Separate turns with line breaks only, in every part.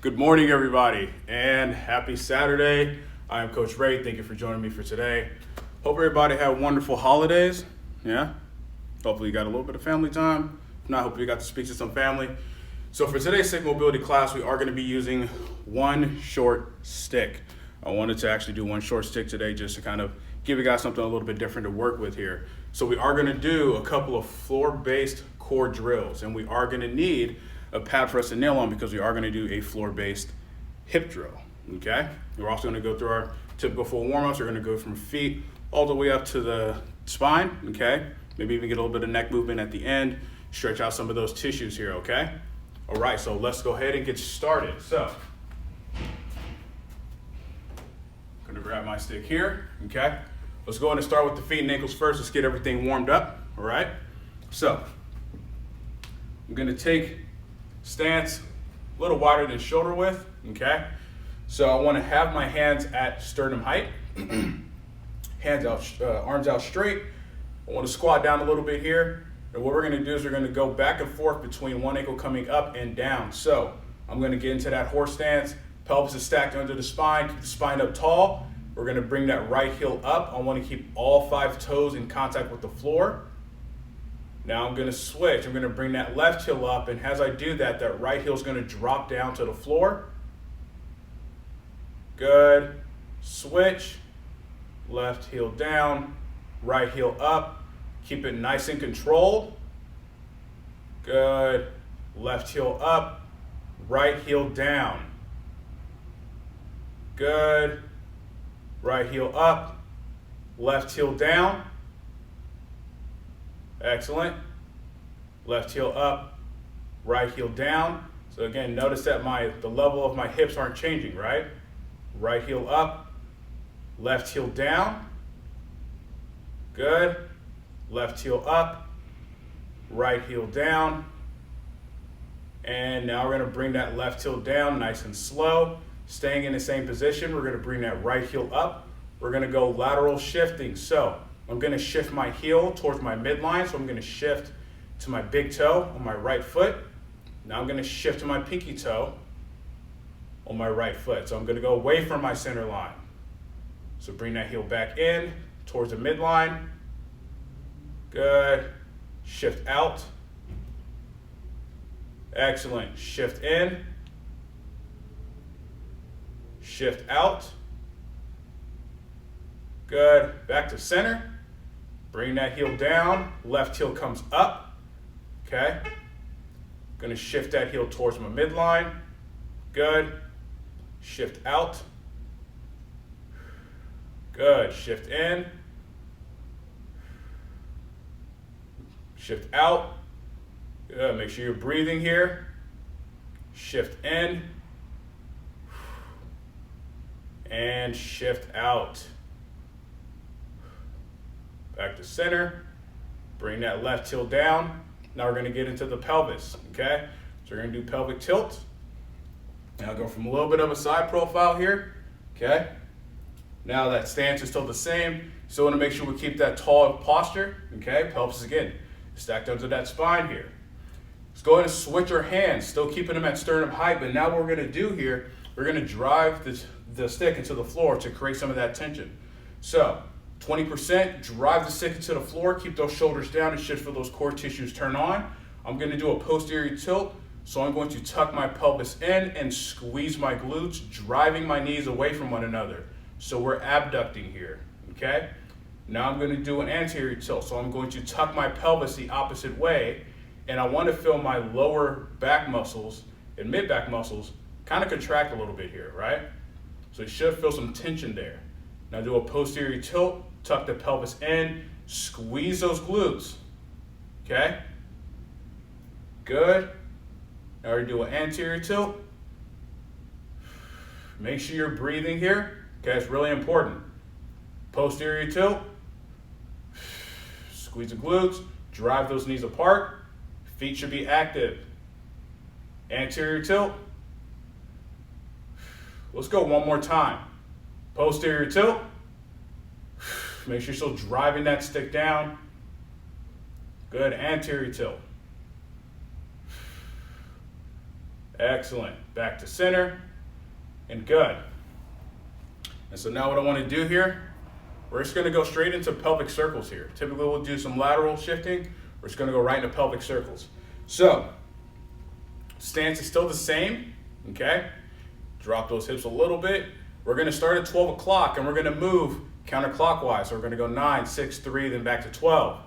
Good morning, everybody, and happy Saturday. I am Coach Ray. Thank you for joining me for today. Hope everybody had wonderful holidays. Yeah. Hopefully you got a little bit of family time. If not, hopefully you got to speak to some family. So for today's stick mobility class, we are going to be using one short stick. I wanted to actually do one short stick today just to kind of give you guys something a little bit different to work with here. So we are going to do a couple of floor-based core drills, and we are going to need a pad for us to nail on because we are going to do a floor-based hip drill, okay? We're also going to go through our typical full warm-ups. We're going to go from feet all the way up to the spine, okay? Maybe even get a little bit of neck movement at the end, stretch out some of those tissues here, okay? All right, so let's go ahead and get started. So, I'm going to grab my stick here, okay? Let's go ahead and start with the feet and ankles first. Let's get everything warmed up, all right? So, I'm going to take stance a little wider than shoulder width, okay? So I want to have my hands at sternum height, hands out, arms out straight. I want to squat down a little bit here. And what we're going to do is we're going to go back and forth between one ankle coming up and down. So I'm going to get into that horse stance. Pelvis is stacked under the spine. Keep the spine up tall. We're going to bring that right heel up. I want to keep all 5 toes in contact with the floor. Now I'm going to switch. I'm going to bring that left heel up, and as I do that, that right heel is going to drop down to the floor. Good. Switch. Left heel down, right heel up. Keep it nice and controlled. Good. Left heel up, right heel down. Good. Right heel up, left heel down. Excellent. Left heel up, right heel down. So again, notice that the level of my hips aren't changing, right? Right heel up, left heel down. Good. Left heel up, right heel down. And now we're going to bring that left heel down nice and slow. Staying in the same position, we're going to bring that right heel up. We're going to go lateral shifting. So I'm going to shift my heel towards my midline. So I'm going to shift to my big toe on my right foot. Now I'm going to shift to my pinky toe on my right foot. So I'm going to go away from my center line. So bring that heel back in towards the midline. Good. Shift out. Excellent. Shift in. Shift out. Good. Back to center. Bring that heel down. Left heel comes up. Okay. Going to shift that heel towards my midline. Good. Shift out. Good. Shift in. Shift out. Good. Make sure you're breathing here. Shift in. And shift out. Back to center. Bring that left heel down. Now we're going to get into the pelvis, okay? So we're going to do pelvic tilt. Now I'll go from a little bit of a side profile here, okay? Now that stance is still the same. Still want to make sure we keep that tall posture, okay? Pelvis again, stacked under that spine here. Let's go ahead and switch our hands, still keeping them at sternum height, but now what we're going to do here, we're going to drive the stick into the floor to create some of that tension. So 20%, drive the stick into the floor, keep those shoulders down and shift for those core tissues turn on. I'm going to do a posterior tilt, so I'm going to tuck my pelvis in and squeeze my glutes, driving my knees away from one another. So we're abducting here, okay? Now I'm going to do an anterior tilt, so I'm going to tuck my pelvis the opposite way, and I want to feel my lower back muscles and mid-back muscles kind of contract a little bit here, right? So you should feel some tension there. Now do a posterior tilt, tuck the pelvis in, squeeze those glutes, okay? Good. Now we do an anterior tilt. Make sure you're breathing here, okay? It's really important. Posterior tilt, squeeze the glutes, drive those knees apart, feet should be active. Anterior tilt. Let's go one more time. Posterior tilt. Make sure you're still driving that stick down. Good. Anterior tilt. Excellent. back to center, and good. And so now what I want to do here, we're just going to go straight into pelvic circles here. Typically we'll do some lateral shifting. We're just going to go right into pelvic circles. So stance is still the same, okay? Drop those hips a little bit. We're going to start at 12 o'clock and we're going to move counterclockwise. So we're going to go 9, 6, 3, then back to 12.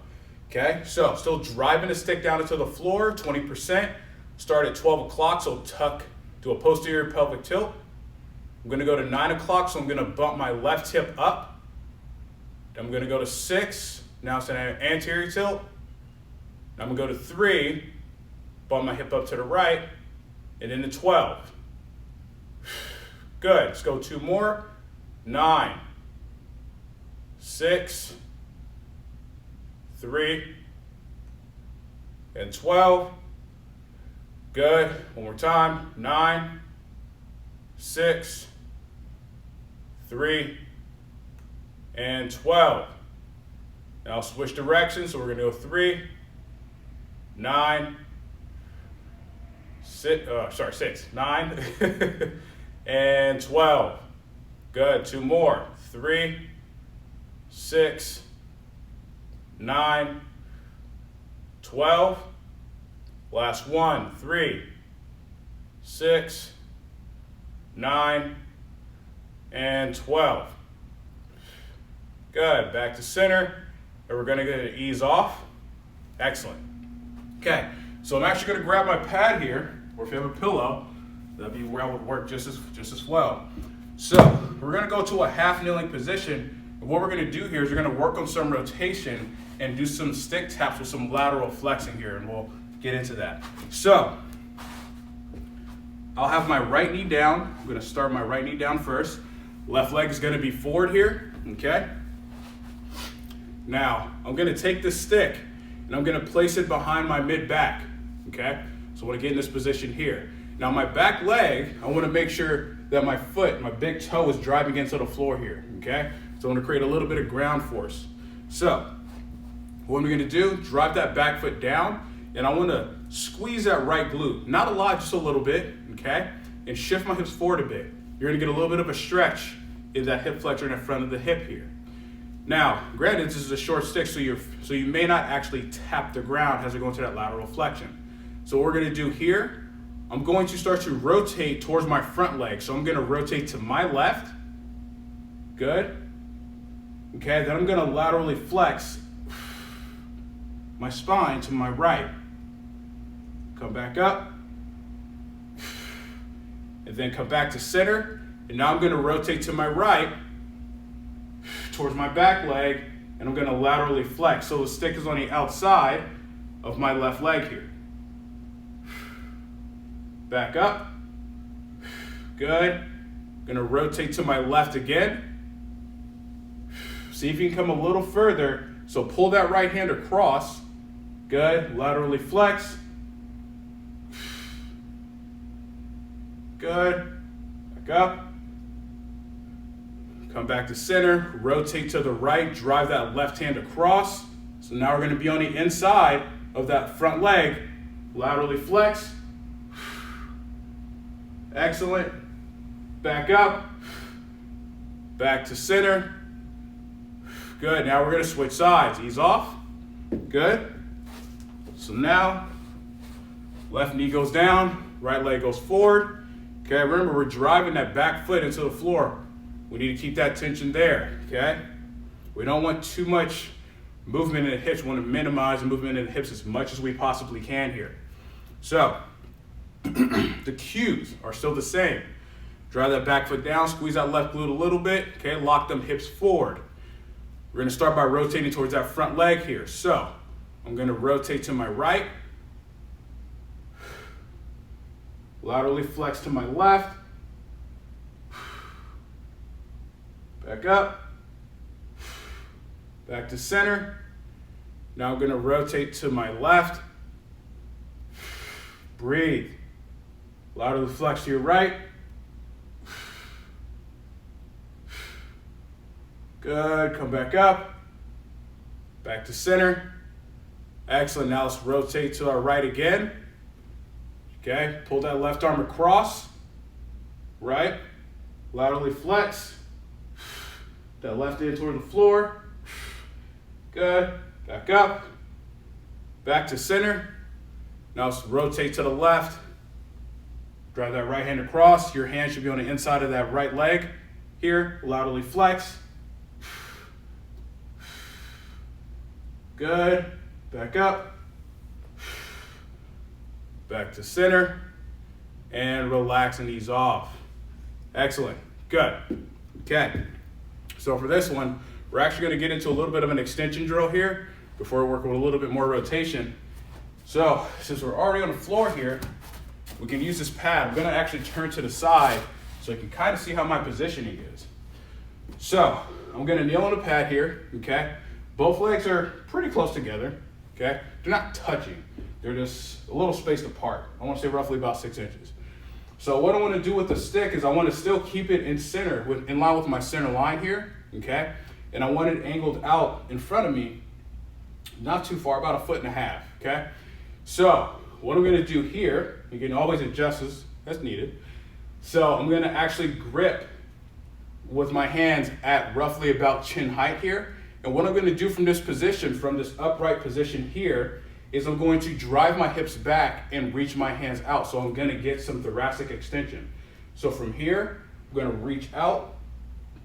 Okay, so still driving the stick down into the floor, 20%. Start at 12 o'clock, so tuck to a posterior pelvic tilt. I'm going to go to 9 o'clock, so I'm going to bump my left hip up. Then I'm going to go to 6. Now it's an anterior tilt. Now I'm going to go to 3, bump my hip up to the right, and then to 12. Good. Let's go 2 more. 9, 6, 3, and 12. Good. One more time. 9, 6, 3, and 12. Now switch directions. So we're going to go 3, 9, 6, 9, and 12. Good. 2 more. 3, 6, 9, 12. Last one. 3, 6, 9, and 12. Good. Back to center. And we're going to get an ease off. Excellent. Okay. So I'm actually going to grab my pad here, or if you have a pillow, that'd be where I would work just as well. So we're going to go to a half kneeling position. And what we're going to do here is we're going to work on some rotation and do some stick taps with some lateral flexing here, and we'll get into that. So I'll have my right knee down. I'm going to start my right knee down first. Left leg is going to be forward here, okay? Now I'm going to take this stick and I'm going to place it behind my mid back, okay? So I want to get in this position here. Now my back leg, I want to make sure that my foot, my big toe is driving into the floor here, okay? So I want to create a little bit of ground force. So what we're going to do, drive that back foot down, and I want to squeeze that right glute. Not a lot, just a little bit, okay? And shift my hips forward a bit. You're going to get a little bit of a stretch in that hip flexor in the front of the hip here. Now, granted, this is a short stick, so you may not actually tap the ground as you're going to that lateral flexion. So what we're going to do here, I'm going to start to rotate towards my front leg. So I'm going to rotate to my left. Good. Okay, then I'm going to laterally flex my spine to my right. Come back up. And then come back to center. And now I'm going to rotate to my right towards my back leg, and I'm going to laterally flex. So the stick is on the outside of my left leg here. Back up. Good. Going to rotate to my left again. See if you can come a little further. So pull that right hand across. Good. Laterally flex. Good. Back up. Come back to center, rotate to the right, drive that left hand across. So now we're going to be on the inside of that front leg. Laterally flex. Excellent. Back up. Back to center. Good. Now we're going to switch sides. Ease off. Good. So now, left knee goes down, right leg goes forward. Okay, remember we're driving that back foot into the floor. We need to keep that tension there, okay? We don't want too much movement in the hips. We want to minimize the movement in the hips as much as we possibly can here. So, the cues are still the same. Drive that back foot down, squeeze that left glute a little bit, okay? Lock them hips forward. We're going to start by rotating towards that front leg here. So, I'm going to rotate to my right. Laterally flex to my left. Back up, back to center. Now I'm going to rotate to my left. Breathe. Laterally flex to your right. Good, come back up. Back to center. Excellent, now let's rotate to our right again. Okay, pull that left arm across. right? Laterally flex. That left hand toward the floor. Good. Back up. Back to center. Now rotate to the left. Drive that right hand across. Your hand should be on the inside of that right leg. Here, laterally flex. Good. Back up. Back to center. And relax and ease off. Excellent. Good. Okay. So for this one, we're actually going to get into a little bit of an extension drill here before we work with a little bit more rotation. So since we're already on the floor here, we can use this pad. I'm going to actually turn to the side so you can kind of see how my positioning is. So I'm going to kneel on the pad here, okay? Both legs are pretty close together, okay? They're not touching. They're just a little spaced apart. I want to say roughly about 6 inches. So what I want to do with the stick is I want to still keep it in center, in line with my center line here, okay? And I want it angled out in front of me, not too far, about 1.5 feet, okay? So what I'm going to do here, you can always adjust this as needed. So I'm going to actually grip with my hands at roughly about chin height here. And what I'm going to do from this position, from this upright position here, is I'm going to drive my hips back and reach my hands out. So I'm going to get some thoracic extension. So from here, I'm going to reach out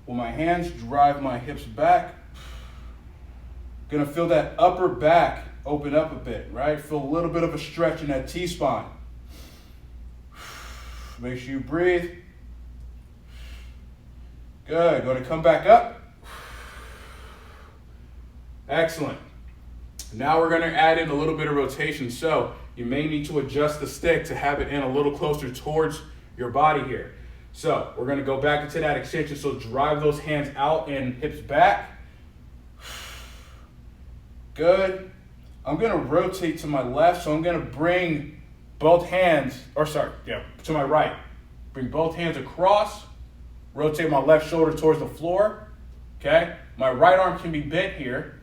with my hands, drive my hips back. Going to feel that upper back open up a bit, right? Feel a little bit of a stretch in that T-spine. Make sure you breathe. Good. Going to come back up. Excellent. Now we're going to add in a little bit of rotation. So you may need to adjust the stick to have it in a little closer towards your body here. So we're going to go back into that extension. So drive those hands out and hips back. Good. I'm going to rotate to my left. So I'm going to bring both hands, to my right. Bring both hands across. Rotate my left shoulder towards the floor. Okay. My right arm can be bent here.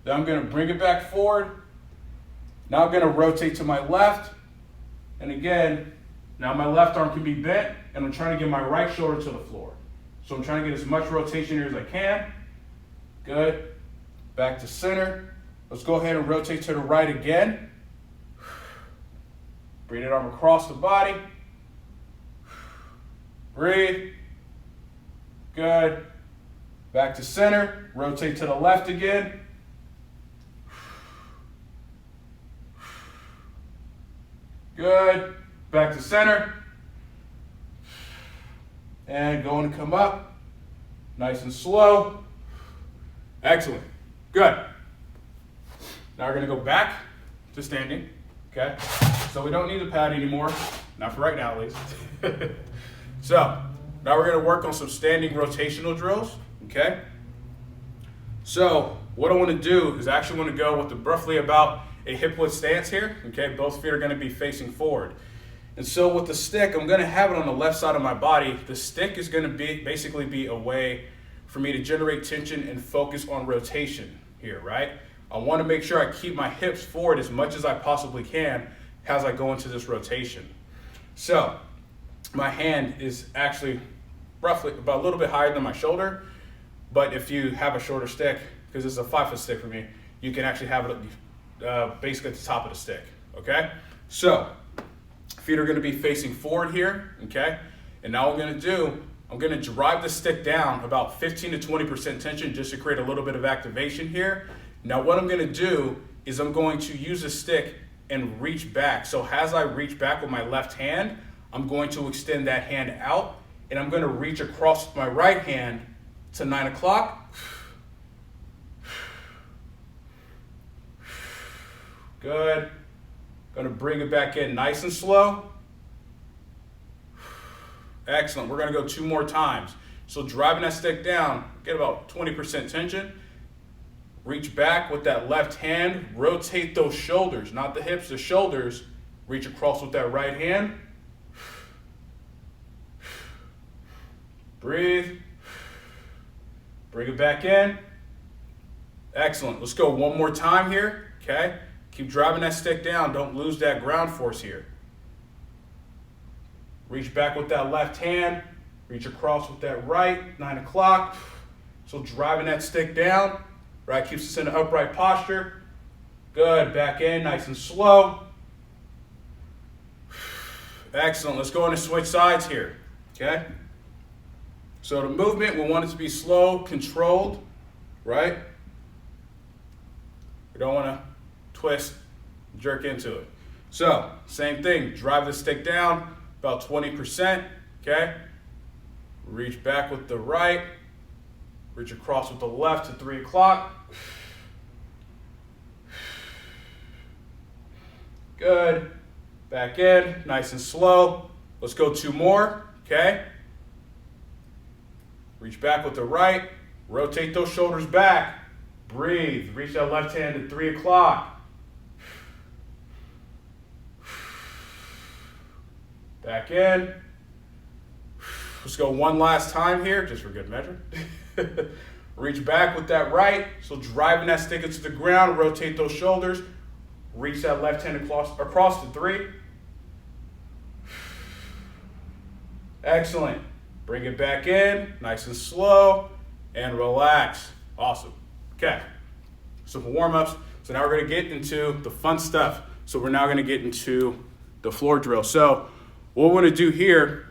Then I'm going to bring it back forward. Now I'm going to rotate to my left. And again, now my left arm can be bent, and I'm trying to get my right shoulder to the floor. So I'm trying to get as much rotation here as I can. Good. Back to center. Let's go ahead and rotate to the right again. Bring that arm across the body. Breathe. Good. Back to center. Rotate to the left again. Good. Back to center. And going to come up. Nice and slow. Excellent. Good. Now we're going to go back to standing. Okay. So we don't need the pad anymore. Not for right now, at least. So now we're going to work on some standing rotational drills. Okay. So what I want to do is I actually want to go with roughly about a hip width stance here. Okay. Both feet are going to be facing forward. And so with the stick, I'm going to have it on the left side of my body. The stick is going to basically be a way for me to generate tension and focus on rotation here, right? I want to make sure I keep my hips forward as much as I possibly can as I go into this rotation. So my hand is actually roughly about a little bit higher than my shoulder, but if you have a shorter stick, because this is a 5 foot stick for me, you can actually have it basically at the top of the stick, okay? So feet are going to be facing forward here, okay? And now what I'm going to do, I'm going to drive the stick down about 15 to 20% tension just to create a little bit of activation here. Now what I'm going to do is I'm going to use the stick and reach back. So as I reach back with my left hand, I'm going to extend that hand out and I'm going to reach across my right hand to 9 o'clock. Good. Going to bring it back in nice and slow. Excellent. We're going to go 2 more times. So driving that stick down, get about 20% tension. Reach back with that left hand. Rotate those shoulders, not the hips, the shoulders. Reach across with that right hand. Breathe. Bring it back in. Excellent. Let's go 1 more time here. Okay. Keep driving that stick down. Don't lose that ground force here. Reach back with that left hand. Reach across with that right, 9 o'clock. So driving that stick down, right, keeps us in an upright posture. Good, back in, nice and slow. Excellent, let's go into switch sides here, okay? So the movement, we want it to be slow, controlled, right? We don't want to twist, jerk into it. So, same thing, drive the stick down about 20%, okay? Reach back with the right, reach across with the left to 3 o'clock. Good, back in, nice and slow. Let's go 2 more, okay? Reach back with the right, rotate those shoulders back, breathe, reach that left hand to 3 o'clock. Back in. Let's go one last time here, just for good measure. Reach back with that right, so driving that stick into the ground, rotate those shoulders, reach that left hand across to 3. Excellent. Bring it back in, nice and slow, and relax. Awesome. Okay, so for warm-ups, so now we're gonna get into the fun stuff. So we're now gonna get into the floor drill. So what we're gonna do here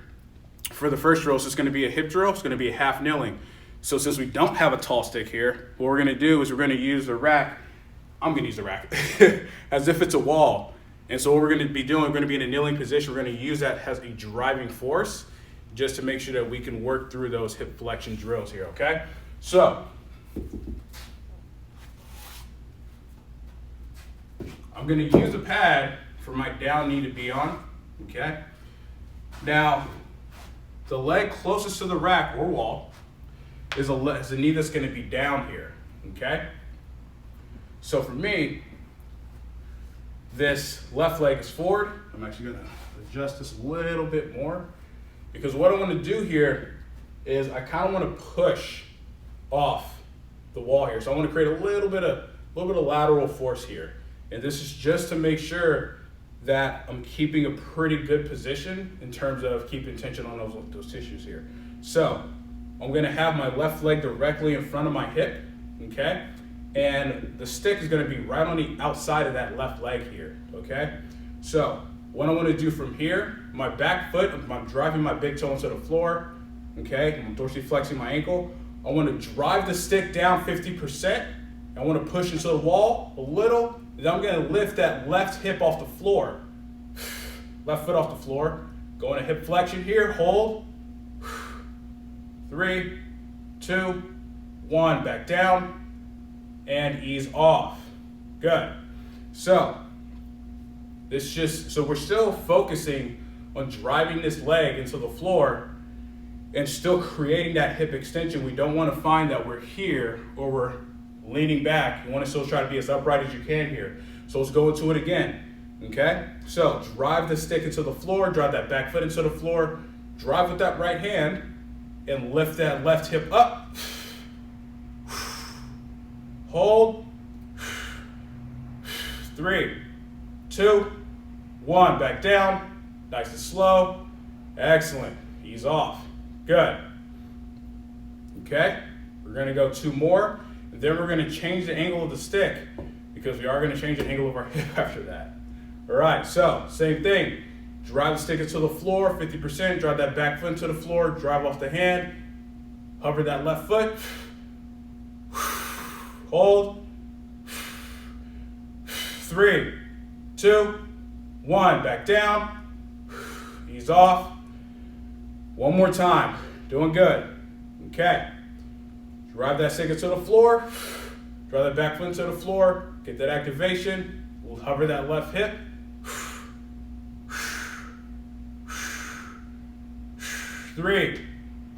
for the first drill is it's gonna be a hip drill, it's gonna be a half kneeling. So since we don't have a tall stick here, what we're gonna do is we're gonna use the rack, I'm gonna use the rack, as if it's a wall. And so what we're gonna be doing, we're gonna be in a kneeling position, we're gonna use that as a driving force, just to make sure that we can work through those hip flexion drills here, okay? So, I'm gonna use a pad for my down knee to be on, okay? Now, the leg closest to the rack or wall is the knee that's gonna be down here, okay? So for me, this left leg is forward. I'm actually gonna adjust this a little bit more because what I wanna do here is I kinda wanna push off the wall here. So I wanna create a little bit of lateral force here. And this is just to make sure that I'm keeping a pretty good position in terms of keeping tension on those tissues here. So I'm gonna have my left leg directly in front of my hip, okay? And the stick is gonna be right on the outside of that left leg here, okay? So what I wanna do from here, my back foot, I'm driving my big toe into the floor, okay? I'm dorsally flexing my ankle. I wanna drive the stick down 50%. I wanna push into the wall a little, and then I'm gonna lift that left hip off the floor. Left foot off the floor. Go into hip flexion here, hold. 3, 2, 1, back down, and ease off. Good. So we're still focusing on driving this leg into the floor and still creating that hip extension. We don't want to find that we're here or we're leaning back. You want to still try to be as upright as you can here. So let's go into it again. Okay? So drive the stick into the floor, drive that back foot into the floor, drive with that right hand, and lift that left hip up. Hold. 3, 2, 1, back down. Nice and slow. Excellent. Ease off. Good. Okay? We're gonna go 2 more. Then we're gonna change the angle of the stick because we are gonna change the angle of our hip after that. All right, so same thing. Drive the stick into the floor, 50%, drive that back foot into the floor, drive off the hand, hover that left foot, hold, 3, 2, 1, back down, ease off. One more time, doing good. Okay, drive that stick into the floor, drive that back foot into the floor, get that activation, we'll hover that left hip, 3,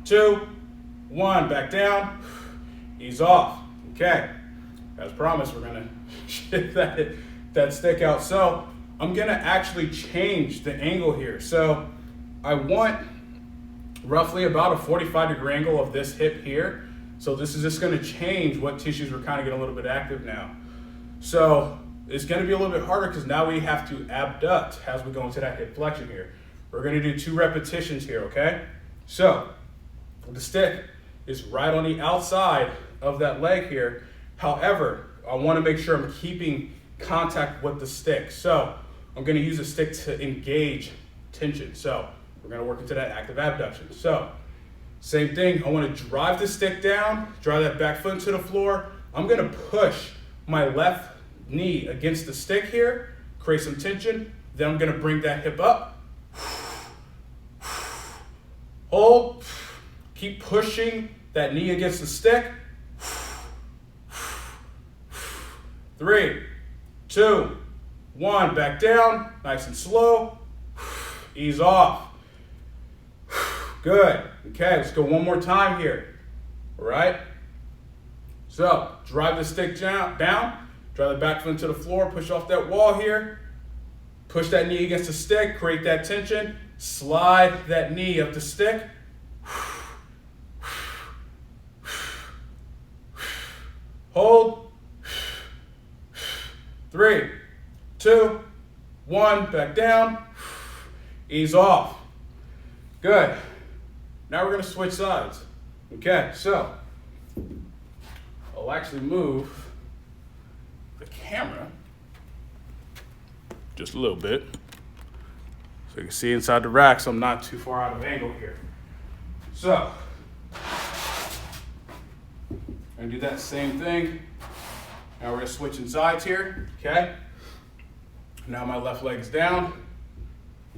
2, 1, back down, ease off. Okay, as promised, we're gonna shift that stick out. So I'm gonna actually change the angle here. So I want roughly about a 45-degree angle of this hip here. So this is just gonna change what tissues are kind of getting a little bit active now. So it's gonna be a little bit harder because now we have to abduct as we go into that hip flexion here. We're gonna do 2 repetitions here, okay? So, the stick is right on the outside of that leg here. However, I wanna make sure I'm keeping contact with the stick. So, I'm gonna use the stick to engage tension. So, we're gonna work into that active abduction. So, same thing, I wanna drive the stick down, drive that back foot into the floor. I'm gonna push my left knee against the stick here, create some tension. Then I'm gonna bring that hip up. Hold, keep pushing that knee against the stick. 3, 2, 1, back down, nice and slow. Ease off. Good. Okay, let's go one more time here. All right? So, drive the stick down, drive the back foot into the floor, push off that wall here. Push that knee against the stick, create that tension. Slide that knee up the stick. Hold. 3, 2, 1, back down. Ease off. Good. Now we're gonna switch sides. Okay, so I'll actually move the camera just a little bit so you can see inside the rack so I'm not too far out of angle here. So, I'm gonna do that same thing. Now we're gonna switch in sides here, okay? Now my left leg is down,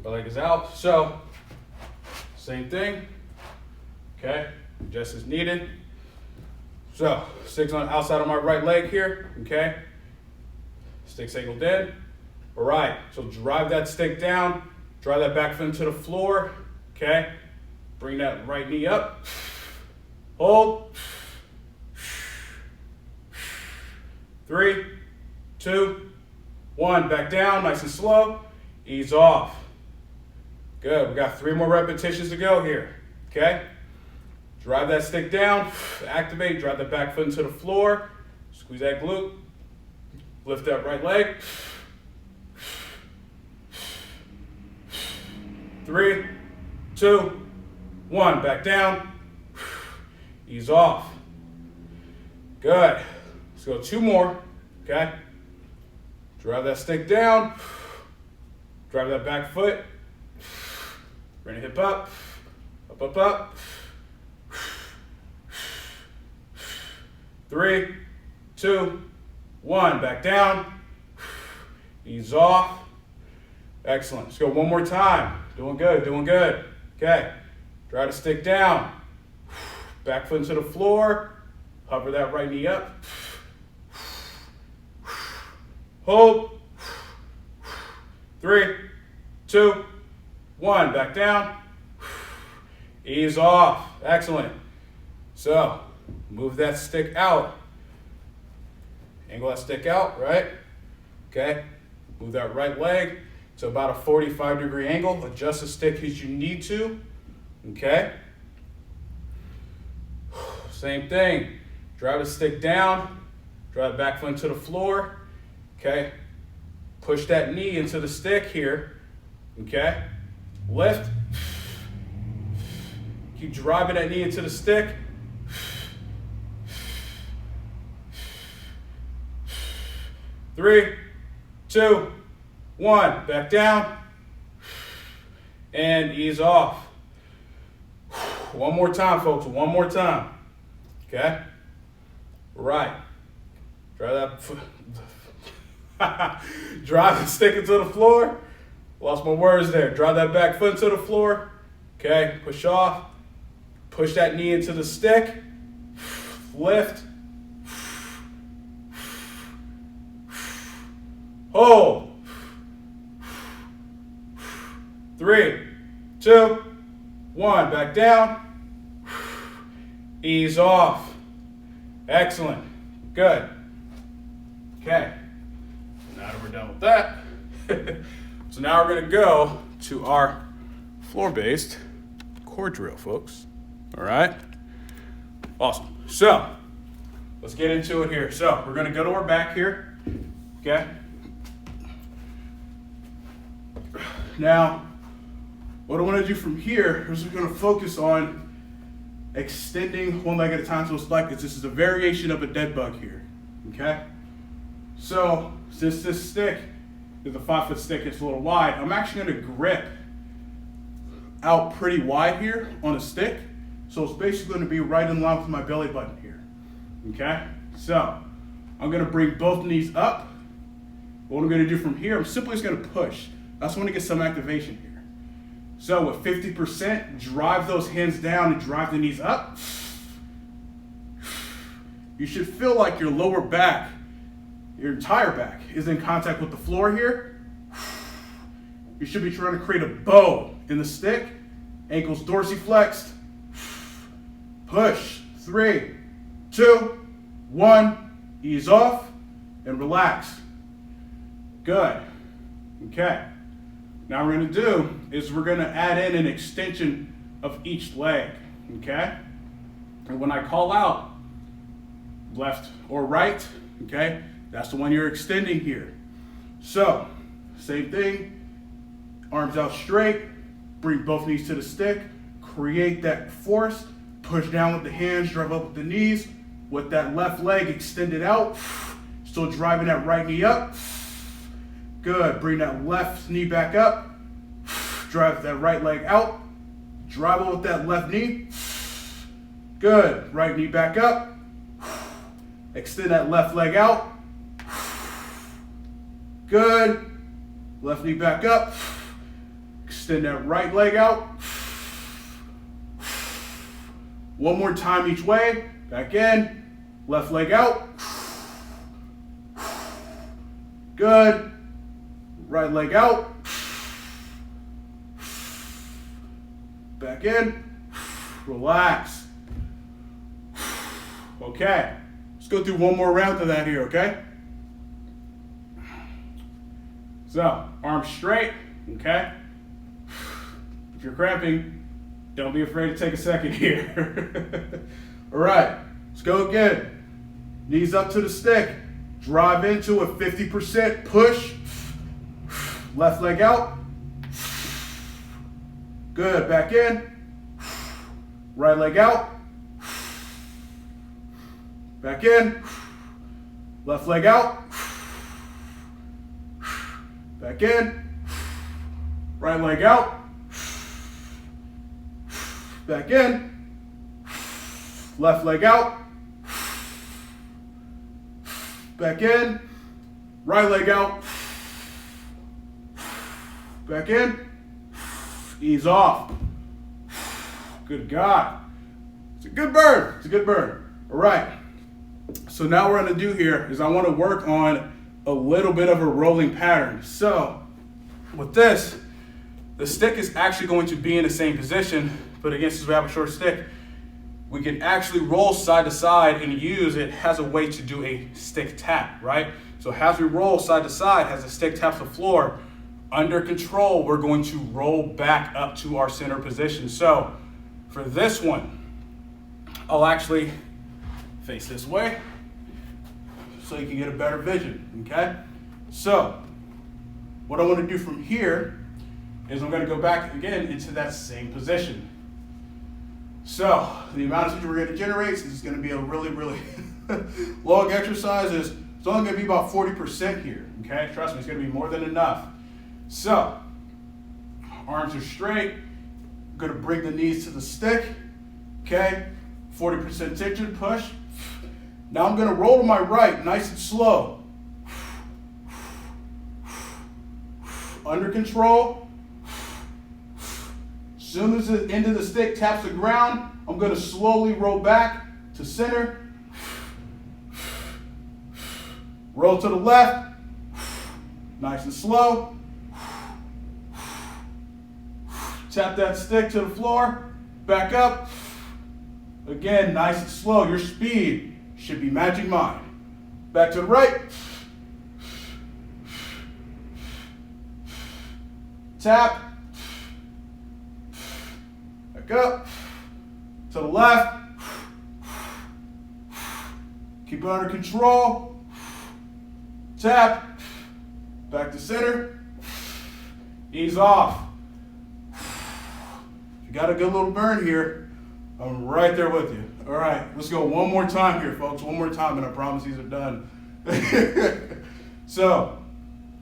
my leg is out. So, same thing, okay? Just as needed. So, stick's on the outside of my right leg here, okay? Stick's angled in. All right, so drive that stick down, drive that back foot into the floor, okay? Bring that right knee up. Hold. 3, 2, 1, back down, nice and slow. Ease off. Good, we got 3 more repetitions to go here, okay? Drive that stick down, activate, drive that back foot into the floor, squeeze that glute, lift that right leg. 3, 2, 1, back down, ease off. Good, let's go 2 more, okay? Drive that stick down, drive that back foot, bring the hip up, up, up, up. 3, 2, 1, back down, ease off. Excellent, let's go one more time. Doing good, doing good. Okay, drive the stick down, back foot into the floor, hover that right knee up. Hold. 3, 2, 1, back down. Ease off, excellent. So, move that stick out. Angle that stick out, right? Okay, move that right leg to about a 45-degree angle. Adjust the stick as you need to, okay? Same thing, drive the stick down, drive the back foot into the floor, okay? Push that knee into the stick here, okay? Lift. Keep driving that knee into the stick. 3, 2, 1, back down, and ease off. One more time, folks, one more time, okay? Right, drive that, drive the stick into the floor, lost my words there, drive that back foot into the floor, okay, push off, push that knee into the stick, lift, hold. 3, 2, 1, back down. Ease off. Excellent. Good. Okay. Now that we're done with that, so now we're going to go to our floor-based core drill, folks. All right? Awesome. So, let's get into it here. So, we're going to go to our back here. Okay? Now, What I want to do from here is we're going to focus on extending one leg at a time. So it's like this. This is a variation of a dead bug here. Okay? So since this stick is a 5-foot stick, it's a little wide, I'm actually going to grip out pretty wide here on a stick. So it's basically going to be right in line with my belly button here. Okay? So I'm going to bring both knees up. What I'm going to do from here, I'm simply just going to push. I just want to get some activation here. So with 50%, drive those hands down and drive the knees up. You should feel like your lower back, your entire back, is in contact with the floor here. You should be trying to create a bow in the stick. Ankles dorsiflexed. Push. 3, 2, 1. Ease off and relax. Good. Okay. Now what we're going to do is we're going to add in an extension of each leg. Okay? And when I call out left or right, okay, that's the one you're extending here. So, same thing. Arms out straight. Bring both knees to the stick. Create that force. Push down with the hands. Drive up with the knees. With that left leg extended out. Still driving that right knee up. Good. Bring that left knee back up. Drive that right leg out. Drive it with that left knee. Good. Right knee back up. Extend that left leg out. Good. Left knee back up. Extend that right leg out. One more time each way. Back in. Left leg out. Good. Right leg out. Back in. Relax. Okay. Let's go through one more round of that here, okay? So, arms straight, okay? If you're cramping, don't be afraid to take a second here. All right, let's go again. Knees up to the stick. Drive into a 50% push. Left leg out. Good, back in. Right leg out. Back in. Left leg out. Back in. Right leg out. Back in. Left leg out. Back in. Right leg out. Back in. Ease off. Good God. It's a good burn. It's a good burn. All right. So now what we're going to do here is I want to work on a little bit of a rolling pattern. So with this, the stick is actually going to be in the same position, but again, since we have a short stick, we can actually roll side to side and use it as a way to do a stick tap, right? So as we roll side to side, as the stick taps the floor, under control, we're going to roll back up to our center position. So for this one, I'll actually face this way so you can get a better vision, okay? So what I want to do from here is I'm going to go back again into that same position. So the amount of energy we're going to generate is going to be a really, really long exercise. It's only going to be about 40% here, okay? Trust me, it's going to be more than enough. So arms are straight. I'm going to bring the knees to the stick, okay? 40% tension, push. Now I'm going to roll to my right, nice and slow. Under control. As soon as the end of the stick taps the ground, I'm going to slowly roll back to center. Roll to the left. Nice and slow. Tap that stick to the floor. Back up. Again, nice and slow. Your speed should be matching mine. Back to the right. Tap. Back up. To the left. Keep it under control. Tap. Back to center. Ease off. you got a good little burn here, I'm right there with you. All right, let's go one more time here, folks. One more time, and I promise these are done. So,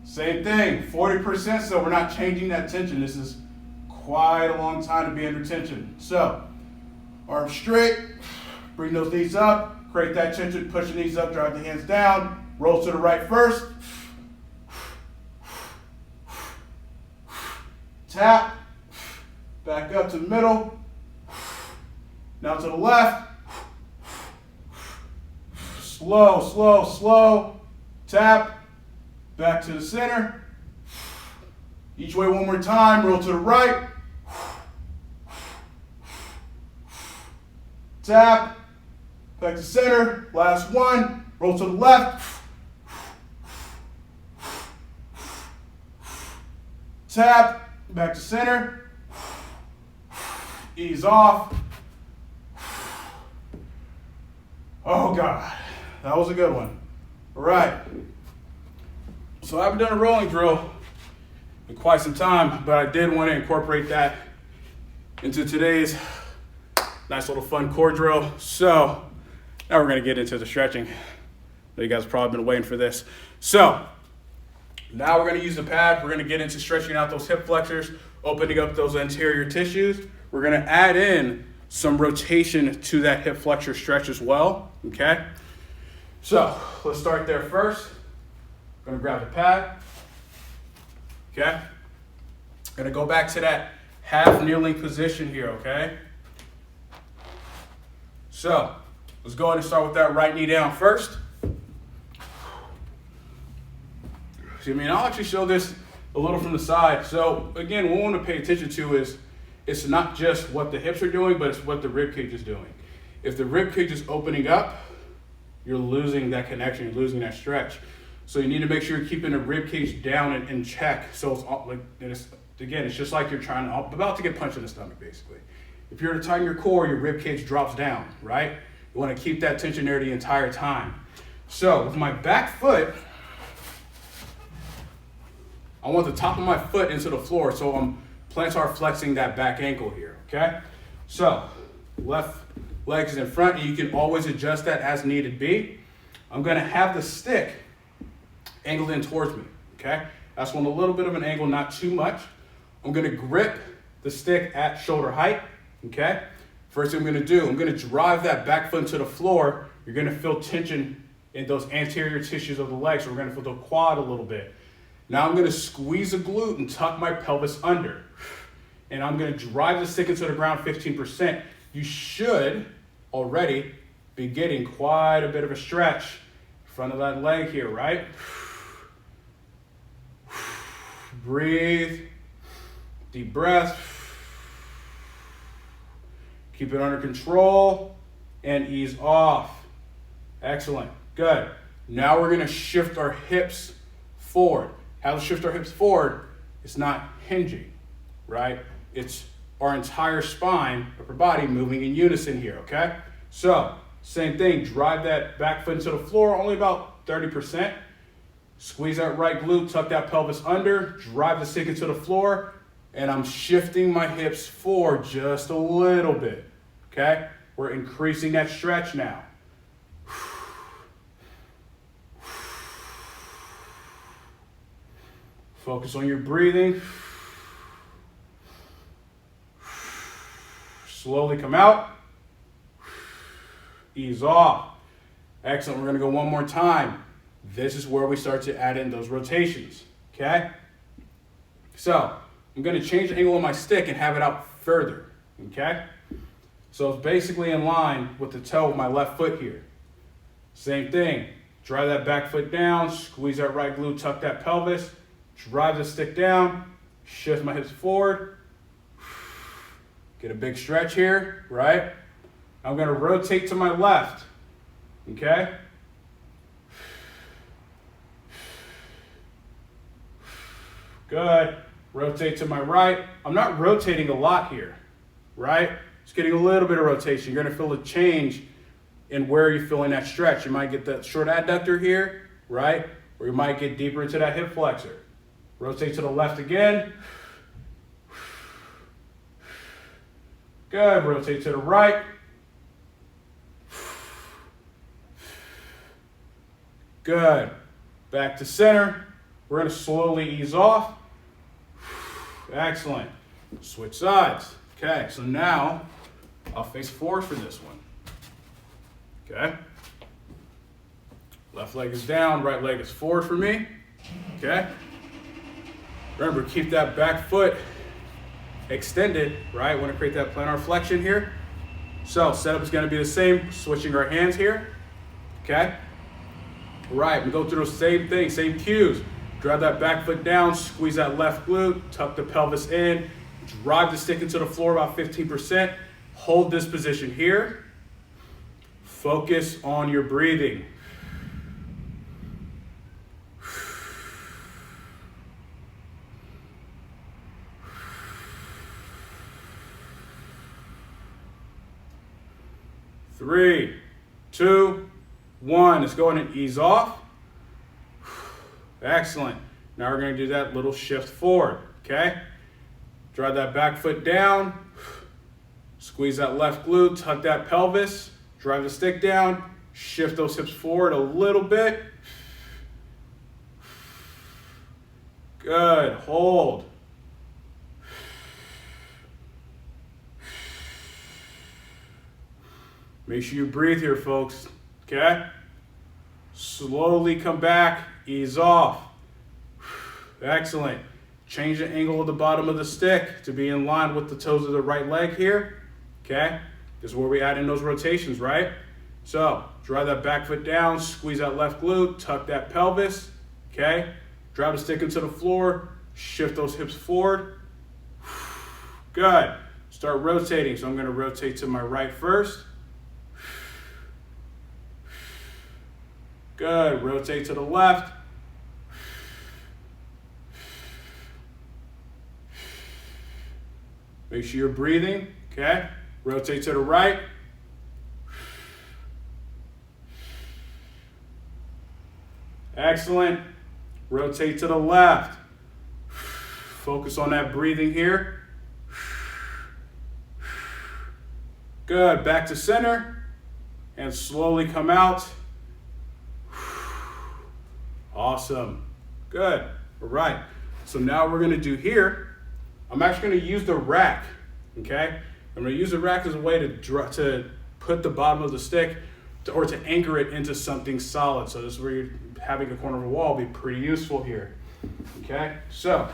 same thing, 40%, so we're not changing that tension. This is quite a long time to be under tension. So, arms straight, bring those knees up, create that tension, push the knees up, drive the hands down, roll to the right first. Tap, back up to the middle, now to the left, slow, slow, slow, tap, back to the center, each way one more time, roll to the right, tap, back to center, last one, roll to the left, tap, back to center, ease off. Oh God, that was a good one. All right, so I haven't done a rolling drill in quite some time, but I did want to incorporate that into today's nice little fun core drill. So now we're gonna get into the stretching. I know you guys have probably been waiting for this. So now we're gonna use the pad. We're gonna get into stretching out those hip flexors, opening up those anterior tissues. We're gonna add in some rotation to that hip flexor stretch as well, okay? So let's start there first. I'm gonna grab the pad, okay? Gonna go back to that half kneeling position here, okay? So let's go ahead and start with that right knee down first. See, I'll actually show this a little from the side. So again, what we want to pay attention to is it's not just what the hips are doing, but it's what the rib cage is doing. If the rib cage is opening up, you're losing that connection, you're losing that stretch. So you need to make sure you're keeping the rib cage down and in check. So it's like, it's just like you're about to get punched in the stomach, basically. If you're to tighten your core, your rib cage drops down, right? You want to keep that tension there the entire time. So with my back foot, I want the top of my foot into the floor, so I'm plantar flexing that back ankle here, okay? So, left leg is in front, and you can always adjust that as needed be. I'm gonna have the stick angled in towards me, okay? That's one a little bit of an angle, not too much. I'm gonna grip the stick at shoulder height, okay? First thing I'm gonna do, I'm gonna drive that back foot into the floor. You're gonna feel tension in those anterior tissues of the legs, so we're gonna feel the quad a little bit. Now I'm gonna squeeze a glute and tuck my pelvis under. And I'm gonna drive the stick into the ground 15%. You should already be getting quite a bit of a stretch in front of that leg here, right? Breathe, deep breath. Keep it under control and ease off. Excellent, good. Now we're gonna shift our hips forward. How to shift our hips forward, it's not hinging, right? It's our entire spine, upper body moving in unison here, okay? So, same thing, drive that back foot into the floor, only about 30%. Squeeze that right glute, tuck that pelvis under, drive the stick into the floor, and I'm shifting my hips forward just a little bit, okay? We're increasing that stretch now. Focus on your breathing. Slowly come out. Ease off. Excellent. We're going to go one more time. This is where we start to add in those rotations. Okay? So, I'm going to change the angle of my stick and have it out further. Okay? So it's basically in line with the toe of my left foot here. Same thing. Drive that back foot down. Squeeze that right glute. Tuck that pelvis. Drive the stick down, shift my hips forward, get a big stretch here, right? I'm gonna rotate to my left, okay? Good, rotate to my right. I'm not rotating a lot here, right? Just getting a little bit of rotation. You're gonna feel a change in where you're feeling that stretch. You might get that short adductor here, right? Or you might get deeper into that hip flexor. Rotate to the left again. Good, rotate to the right. Good, back to center. We're gonna slowly ease off. Excellent, switch sides. Okay, so now I'll face forward for this one. Okay, left leg is down, right leg is forward for me. Okay, remember, keep that back foot extended, right? Want to create that plantar flexion here. So setup is going to be the same, switching our hands here. Okay, right, we go through the same thing, same cues. Drive that back foot down, squeeze that left glute, tuck the pelvis in, drive the stick into the floor about 15%. Hold this position here. Focus on your breathing. Three, two, one. Let's go ahead and ease off. Excellent. Now we're going to do that little shift forward. Okay? Drive that back foot down. Squeeze that left glute, tuck that pelvis, drive the stick down, shift those hips forward a little bit. Good, hold. Make sure you breathe here, folks, okay? Slowly come back, ease off. Excellent. Change the angle of the bottom of the stick to be in line with the toes of the right leg here. Okay, this is where we add in those rotations, right? So, drive that back foot down, squeeze that left glute, tuck that pelvis, okay? Drive the stick into the floor, shift those hips forward. Good. Start rotating. So I'm going to rotate to my right first. Good. Rotate to the left. Make sure you're breathing, okay? Rotate to the right. Excellent. Rotate to the left. Focus on that breathing here. Good. Back to center and slowly come out. Awesome. Good. All right. So now we're going to do here, I'm actually going to use the rack, okay? I'm going to use the rack as a way to put the bottom of the stick or to anchor it into something solid. So this is where you're having a corner of a wall be pretty useful here, okay? So,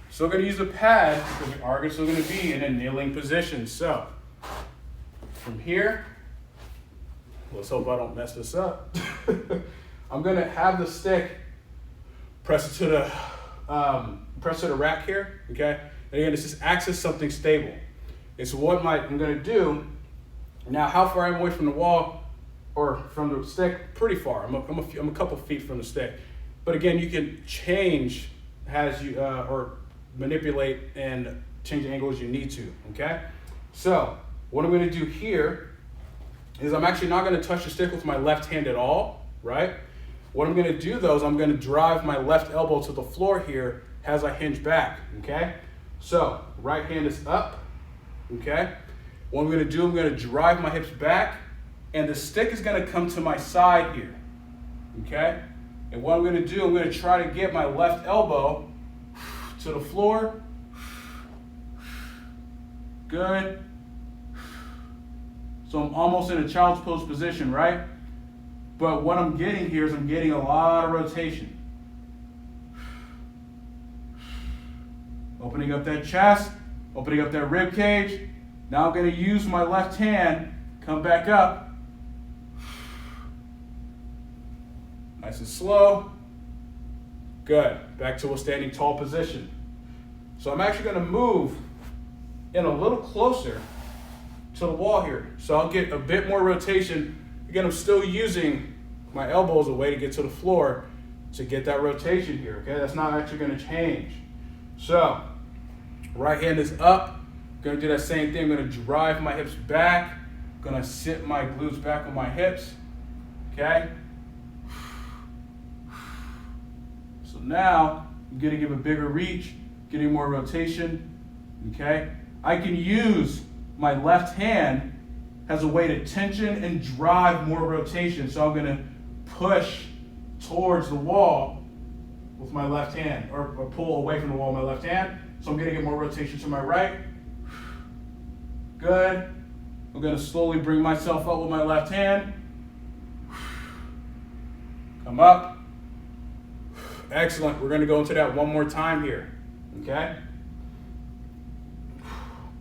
still going to use the pad because we are still going to be in a kneeling position. So, from here, let's hope I don't mess this up. I'm going to have the stick press it to the rack here, okay? And again, this just acts as something stable. And so what I'm going to do, now how far I'm away from the wall or from the stick? Pretty far. I'm a couple feet from the stick. But again, you can change as you, or manipulate and change the angle as you need to, okay? So what I'm going to do here is I'm actually not going to touch the stick with my left hand at all, right? What I'm going to do though is I'm going to drive my left elbow to the floor here as I hinge back, okay? So right hand is up, okay? What I'm going to do, I'm going to drive my hips back and the stick is going to come to my side here, okay? And what I'm going to do, I'm going to try to get my left elbow to the floor. Good. So I'm almost in a child's pose position, right? But what I'm getting here is I'm getting a lot of rotation. Opening up that chest, opening up that rib cage. Now I'm going to use my left hand, come back up. Nice and slow. Good. Back to a standing tall position. So I'm actually going to move in a little closer to the wall here. So I'll get a bit more rotation. Again, I'm still using my elbow as a way to get to the floor to get that rotation here, okay? That's not actually going to change. So, right hand is up. Going to do that same thing. I'm going to drive my hips back. Going to sit my glutes back on my hips, okay? So now, I'm going to give a bigger reach, getting more rotation, okay? I can use my left hand as a way to tension and drive more rotation. So I'm gonna push towards the wall with my left hand, or pull away from the wall with my left hand. So I'm gonna get more rotation to my right. Good. I'm gonna slowly bring myself up with my left hand. Come up. Excellent. We're gonna go into that one more time here, okay?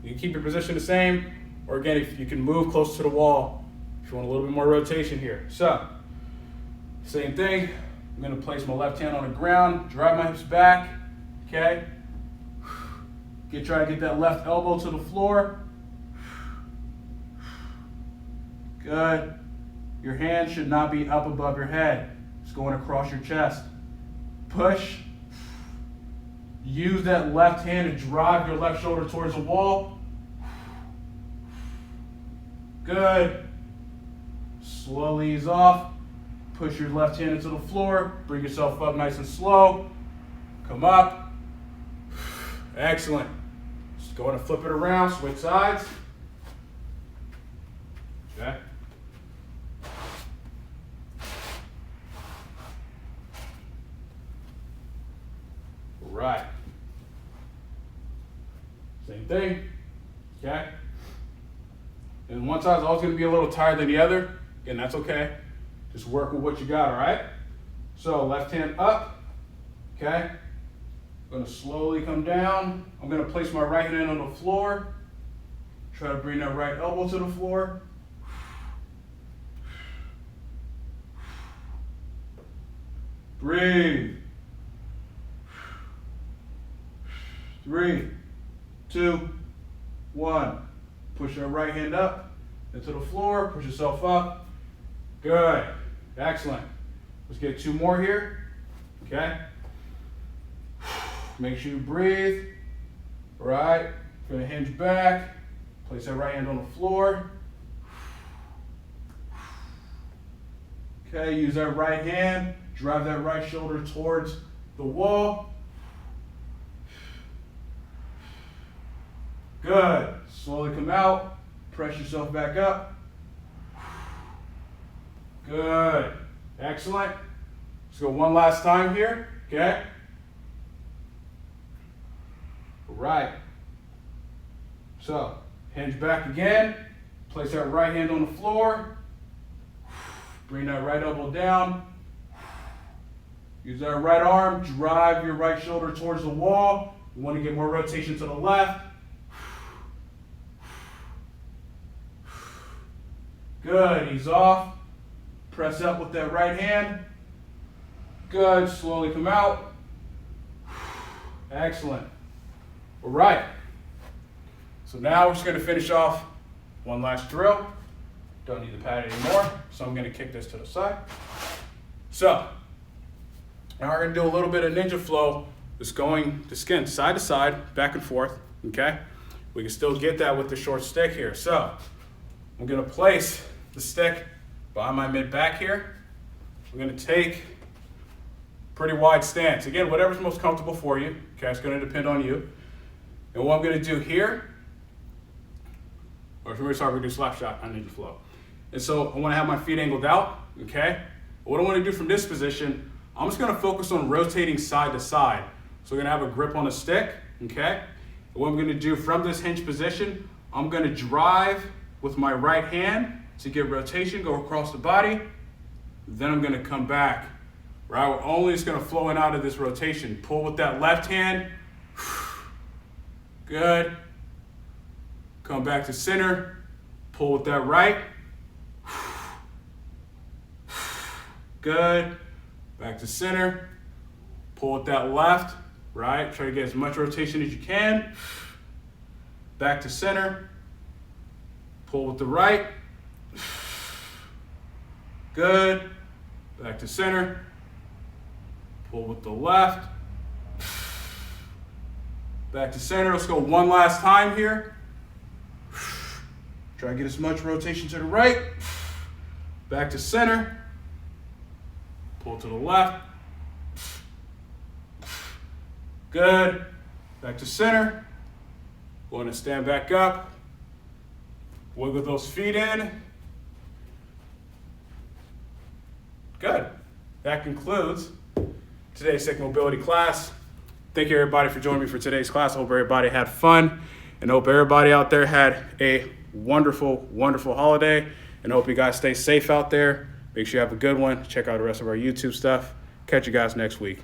You can keep your position the same, or again, if you can move close to the wall, if you want a little bit more rotation here. So, same thing. I'm gonna place my left hand on the ground, drive my hips back, okay? Try to get that left elbow to the floor. Good. Your hand should not be up above your head. It's going across your chest. Push. Use that left hand to drive your left shoulder towards the wall. Good. Slowly ease off. Push your left hand into the floor. Bring yourself up nice and slow. Come up. Excellent. Just go ahead and flip it around, switch sides. Okay. Right. Same thing. Okay. And one side's always going to be a little tighter than the other. Again, that's okay. Just work with what you got, all right? So left hand up. Okay. I'm going to slowly come down. I'm going to place my right hand on the floor. Try to bring that right elbow to the floor. Breathe. 3, 2, 1. Push your right hand up into the floor. Push yourself up. Good. Excellent. Let's get 2 more here. Okay. Make sure you breathe. All right. Going to hinge back. Place that right hand on the floor. Okay. Use that right hand. Drive that right shoulder towards the wall. Good. Slowly come out. Press yourself back up. Good. Excellent. Let's go one last time here. Okay. All right. So, hinge back again. Place that right hand on the floor. Bring that right elbow down. Use that right arm. Drive your right shoulder towards the wall. You want to get more rotation to the left. Good. Ease off. Press up with that right hand. Good. Slowly come out. Excellent. All right. So now we're just going to finish off one last drill. Don't need the pad anymore, so I'm going to kick this to the side. So now we're going to do a little bit of ninja flow. Just going the skin side to side, back and forth. Okay. We can still get that with the short stick here. So I'm going to place the stick behind my mid back here. I'm going to take pretty wide stance. Again, whatever's most comfortable for you. Okay, it's going to depend on you. And what I'm going to do here, or if we're going to do slap shot on ninja flow. And so I want to have my feet angled out. Okay. What I want to do from this position, I'm just going to focus on rotating side to side. So we're going to have a grip on the stick. Okay. And what I'm going to do from this hinge position, I'm going to drive with my right hand to get rotation, go across the body. Then I'm going to come back. Right, we're only just going to flow in out of this rotation. Pull with that left hand. Good. Come back to center. Pull with that right. Good. Back to center. Pull with that left. Right, try to get as much rotation as you can. Back to center. Pull with the right. Good. Back to center. Pull with the left. Back to center. Let's go one last time here. Try to get as much rotation to the right. Back to center. Pull to the left. Good. Back to center. Going to stand back up. Wiggle those feet in. Good. That concludes today's Sick Mobility class. Thank you everybody for joining me for today's class. I hope everybody had fun and hope everybody out there had a wonderful, wonderful holiday. And I hope you guys stay safe out there. Make sure you have a good one. Check out the rest of our YouTube stuff. Catch you guys next week.